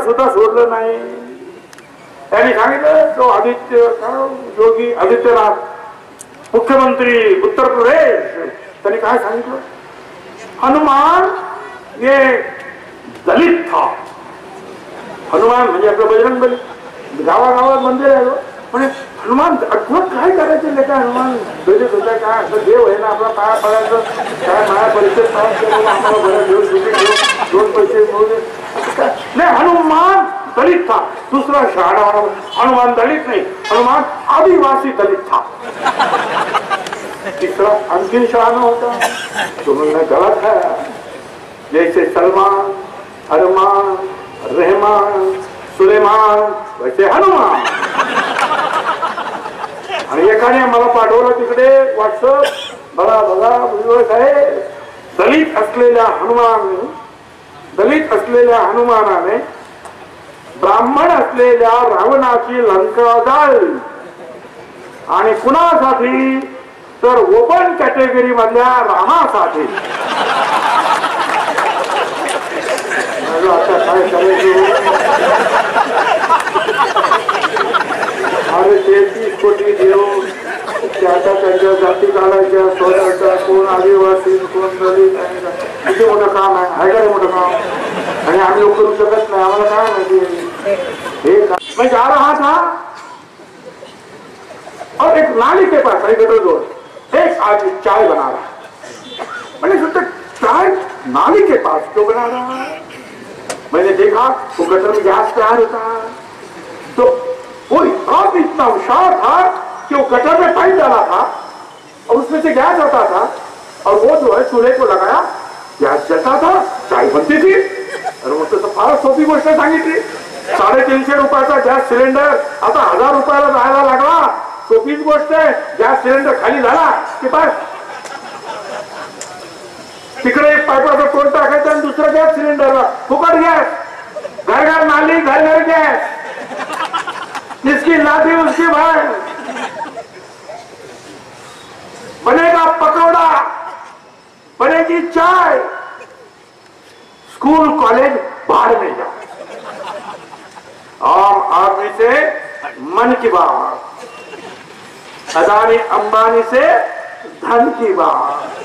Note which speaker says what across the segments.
Speaker 1: सुद्धा सोडलं नाही. त्यांनी सांगितलं तो योगी आदित्यनाथ मुख्यमंत्री उत्तर प्रदेश, त्यांनी काय सांगितलं, हनुमान ये दलित था. हनुमान म्हणजे आपलं बजरंगबली, गावागावात मंदिर आहे पण हनुमान काय करायचं लेखा, हनुमान दलित होता काय, असं देव आहे ना आपला पाया पडायचं काय, माया परिचय आम्हाला बरं घेऊन दोन पैसे मिळू दे नाही. हनुमान दलित था. दूसरा शहाणा हनुमान दलित नहीं, हनुमान आदिवासी दलित था. तीसरा अंकिन शहाणा होता, तुमने गलत है. जैसे सलमान, अरमान, रहमान, सुलेमान वैसे हनुमान. आणि एकाने मला पाठवलं तिकडे व्हॉट्सअप, बघा बघा साहेब, दलित असलेल्या हनुमानाने ब्राह्मण असलेल्या रावणाची लंका जाळली. आणि कुणासाठी तर ओपन कॅटेगरी मधल्या रामासाठी. आता काय करायचं, अरे 33 कोटी देव, आता त्यांच्या जाती काढायच्या, सोडायच्या, कोण आदिवासी कोण दलित, किती मोठं काम आहे का रे, मोठं काम. आणि आम्ही लोक करू शकत नाही, आम्हाला काय माहिती. हे मैं जा रहा था और एक नाली के पास एक आदमी चाय बना रहा. मैंने सोचा चाय नाली के पास क्यों बना रहा है. मैंने देखा वो गटर में गैस तैयार होता है, तो वो इतना होशियार था कि वो गटर में पाइप डाला था और उसमें से गैस आता था, और वो जो है चूल्हे को लगाया, गैस जलता था, चाय बनती थी. अरे वो तो फार सोपी गोष्ट सांगितली. 350 रुपयाचा गॅस सिलेंडर आता 1000 रुपयाला जायला लागला. सोपीच गोष्ट आहे. गॅस सिलेंडर खाली झाला की बस तिकडे एक पाईपाचा तोंड टाकायचा आणि दुसरं गॅस सिलेंडरला फुकट गॅस, घर घर नाली, घर घर गॅस, जिसकी लाठी उसकी भाई. बनेगा पकौड़ा, बनेगी चाय, स्कूल कॉलेज बाहर में जाओ. आम आदमी से मन की बात, अदानी अंबानी से धन की बात.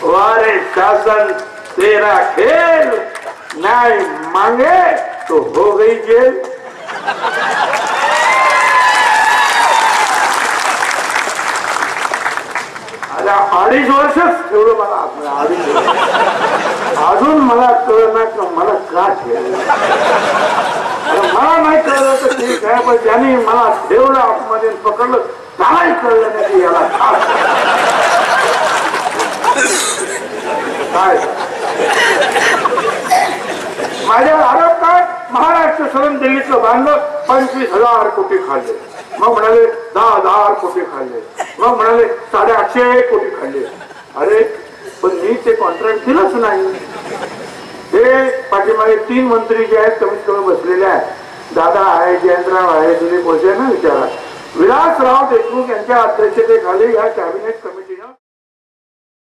Speaker 1: वारे शासन तेरा खेल, न्याय मांगे तो हो गई जेल. अरे 2.5 वर्षच एवढं मला 2.5 वर्ष अजून मला कळलं मला का ठेवलं. मला नाही कळलं तर ठीक आहे, पण त्यांनी मला ठेवलं आतमध्ये, पकडलं, त्यालाही कळलं नाही की याला काय. माझ्यावर आरोप काय, महाराष्ट्र सोडून दिल्लीतलं बांधलं, 25,000 कोटी खाल्ले. मग म्हणाले 10,000 कोटी खाल्ले. मग म्हणाले 850 कोटी खाल्ले. अरे पण मी ते कॉन्ट्रॅक्ट दिलंच नाही. हे पाठीमागे 3 मंत्री जे आहेत कमीत कमी बसलेले आहेत, दादा आहे, जयंतराव आहे, दिलीप वळसे ना, विचारा. विलासराव देशमुख यांच्या अध्यक्षतेखाली या कॅबिनेट कमिटी